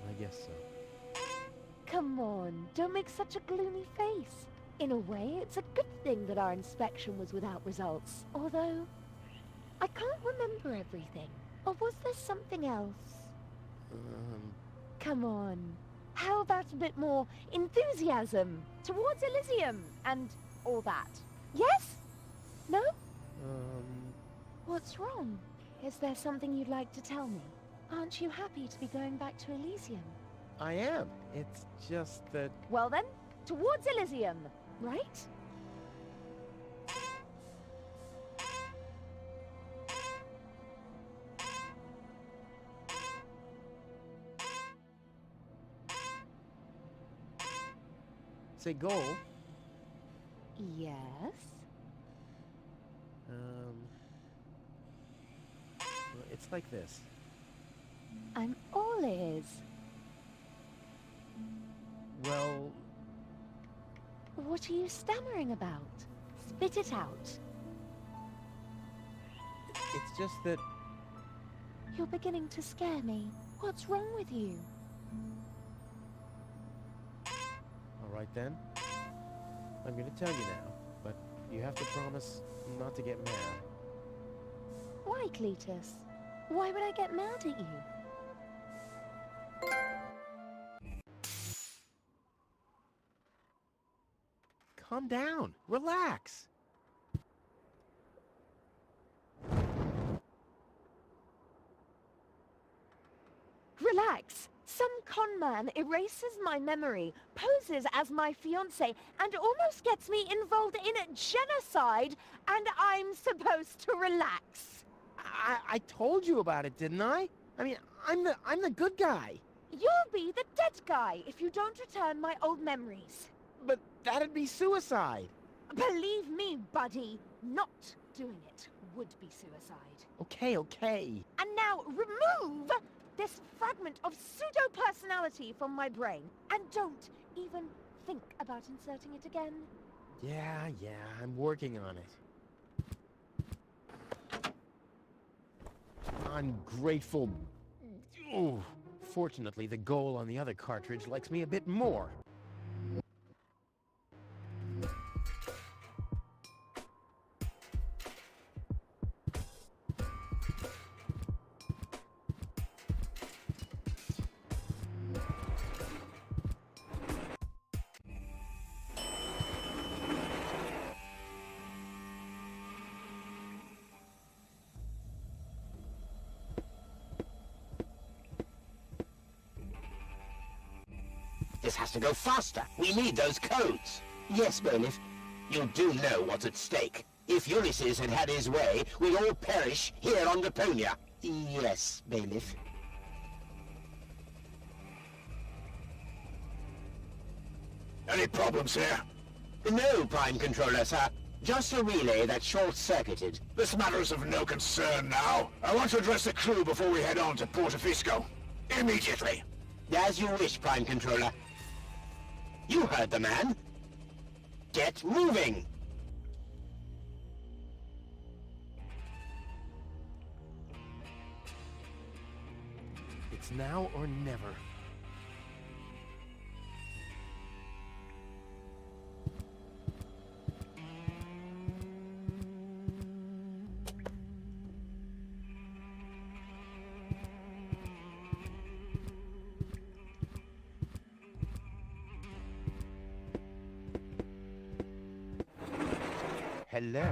I guess so. Come on, don't make such a gloomy face. In a way, it's a good thing that our inspection was without results. Although, I can't remember everything. Or was there something else? Come on. How about a bit more enthusiasm towards Elysium and all that? Yes? No? What's wrong? Is there something you'd like to tell me? Aren't you happy to be going back to Elysium? I am. It's just that... Well then, towards Elysium, right? Say goal. Yes? Well, it's like this. I'm all ears. Well, What are you stammering about? Spit it out. it's just that... You're beginning to scare me. What's wrong with you? All right then. I'm gonna tell you now, but you have to promise not to get mad. Why, Cletus? Why would I get mad at you? Calm down. Relax. Relax. Some con man erases my memory, poses as my fiancé, and almost gets me involved in genocide, and I'm supposed to relax. I told you about it, didn't I? I mean, I'm the good guy. You'll be the dead guy if you don't return my old memories. But that'd be suicide. Believe me, buddy, not doing it would be suicide. Okay, okay. And now remove this fragment of pseudo-personality from my brain, and don't even think about inserting it again. Yeah, I'm working on it. Ungrateful... Ooh. Fortunately, the goal on the other cartridge likes me a bit more. This has to go faster. We need those codes. Yes, Bailiff. You do know what's at stake. If Ulysses had had his way, we'd all perish here on Deponia. Yes, Bailiff. Any problems here? No, Prime Controller, sir. Just a relay that's short-circuited. This matter is of no concern now. I want to address the crew before we head on to Portofisco. Immediately. As you wish, Prime Controller. You heard the man. Get moving! It's now or never. Hello.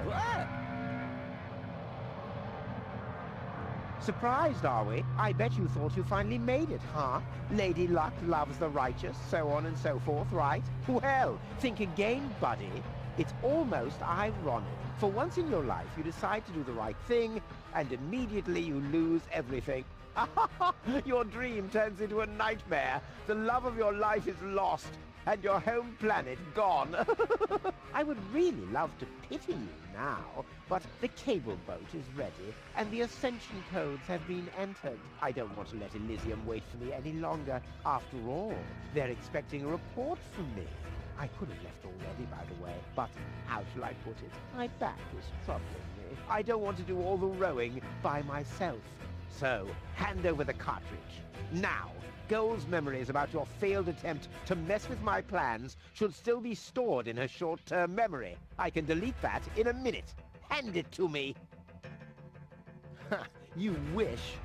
Surprised, are we? I bet you thought you finally made it, huh? Lady Luck loves the righteous, so on and so forth, right? Well, think again, buddy. It's almost ironic. For once in your life, you decide to do the right thing, and immediately you lose everything. Your dream turns into a nightmare. The love of your life is lost, and your home planet gone. I would really love to pity you now, but the cable boat is ready, and the Ascension codes have been entered. I don't want to let Elysium wait for me any longer. After all, they're expecting a report from me. I could have left already, by the way, but how shall I put it? My back is troubling me. I don't want to do all the rowing by myself. So, hand over the cartridge. Now! Goal's memories about your failed attempt to mess with my plans should still be stored in her short-term memory. I can delete that in a minute. Hand it to me. You wish.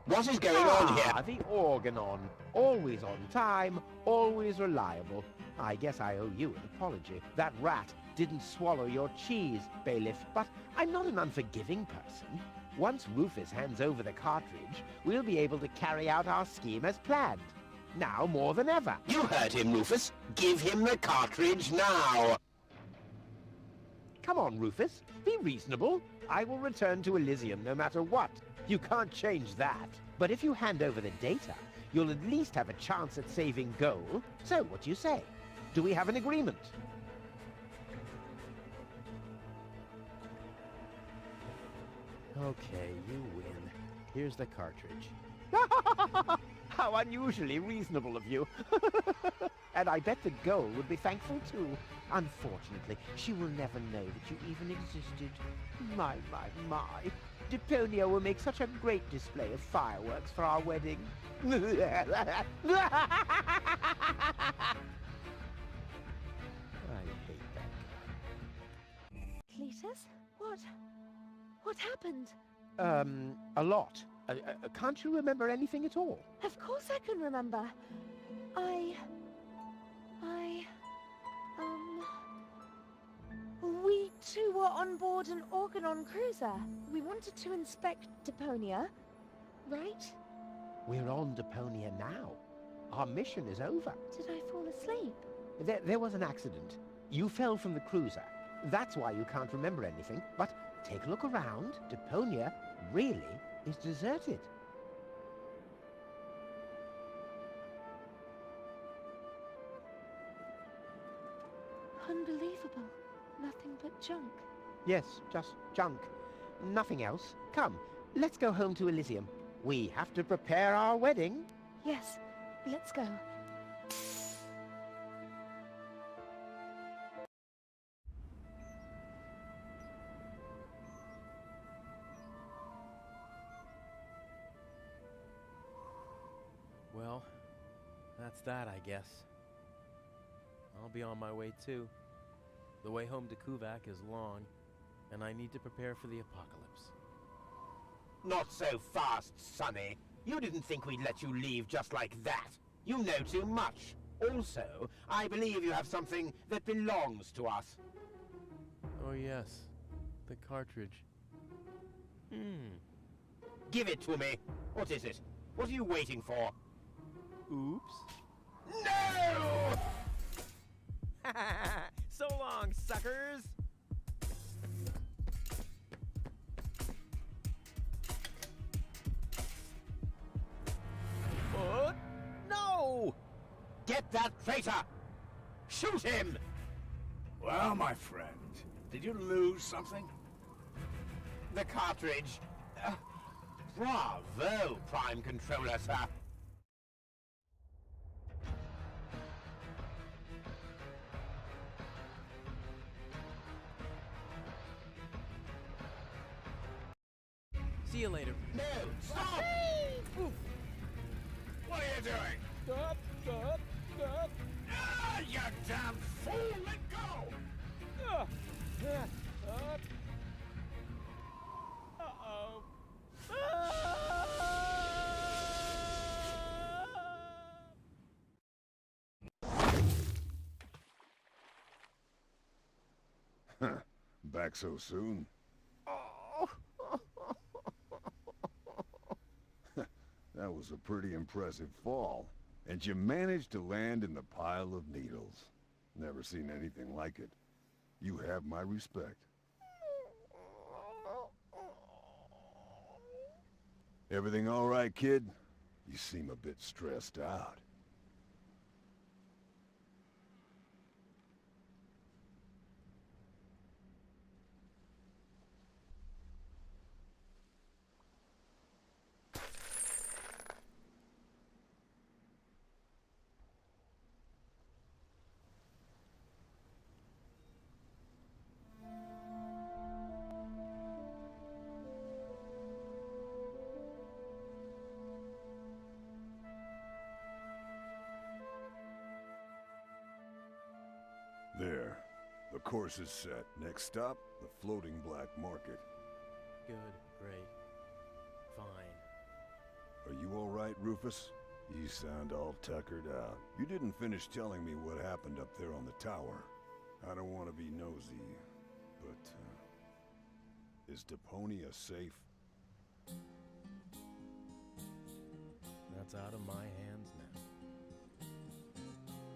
What is going on here? The Organon. Always on time, always reliable. I guess I owe you an apology. That rat didn't swallow your cheese, Bailiff, but I'm not an unforgiving person. Once Rufus hands over the cartridge, we'll be able to carry out our scheme as planned. Now more than ever. You heard him, Rufus. Give him the cartridge now. Come on, Rufus. Be reasonable. I will return to Elysium no matter what. You can't change that. But if you hand over the data, you'll at least have a chance at saving Goal. So, what do you say? Do we have an agreement? Okay, you win. Here's the cartridge. How unusually reasonable of you. And I bet the goal would be thankful too. Unfortunately, she will never know that you even existed. My. Deponia will make such a great display of fireworks for our wedding. I hate that guy. Cletus? What happened? A lot. Can't you remember anything at all? Of course I can remember. We two were on board an Organon cruiser. We wanted to inspect Deponia, right? We're on Deponia now. Our mission is over. Did I fall asleep? There was an accident. You fell from the cruiser. That's why you can't remember anything. But take a look around. Deponia really is deserted. Unbelievable. Nothing but junk. Yes, just junk. Nothing else. Come, let's go home to Elysium. We have to prepare our wedding. Yes, let's go. Well, that's that, I guess. I'll be on my way too. The way home to Kuvak is long, and I need to prepare for the apocalypse. Not so fast, Sonny. You didn't think we'd let you leave just like that. You know too much. Also, I believe you have something that belongs to us. Oh yes, the cartridge. Give it to me. What is it? What are you waiting for? Oops. No! So long, suckers! No! Get that traitor! Shoot him! Well, my friend, did you lose something? The cartridge. Bravo, Prime Controller, sir. See you later. No, stop! Oof. What are you doing? Stop! Ah, you damn fool! Let go! Uh-oh. Back so soon? That was a pretty impressive fall. And you managed to land in the pile of needles. Never seen anything like it. You have my respect. Everything all right, kid? You seem a bit stressed out. There. The course is set. Next stop, the floating black market. Good, great, fine. Are you all right, Rufus? You sound all tuckered out. You didn't finish telling me what happened up there on the tower. I don't want to be nosy, but, is Deponia safe? That's out of my hands now.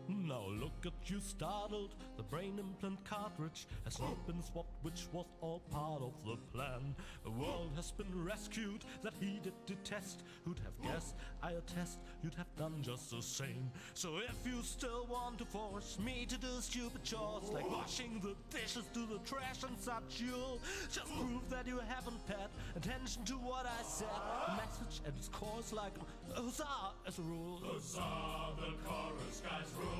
Now look at you startled, the brain implant cartridge has not been swapped, which was all part of the plan. The world has been rescued that he did detest. Who'd have guessed, I attest, you'd have done just the same. So if you still want to force me to do stupid chores, like washing the dishes, do the trash and such, you'll just prove that you haven't paid attention to what I said. The message at its core is like a huzzah as a rule. Huzzah, the chorus guys rule.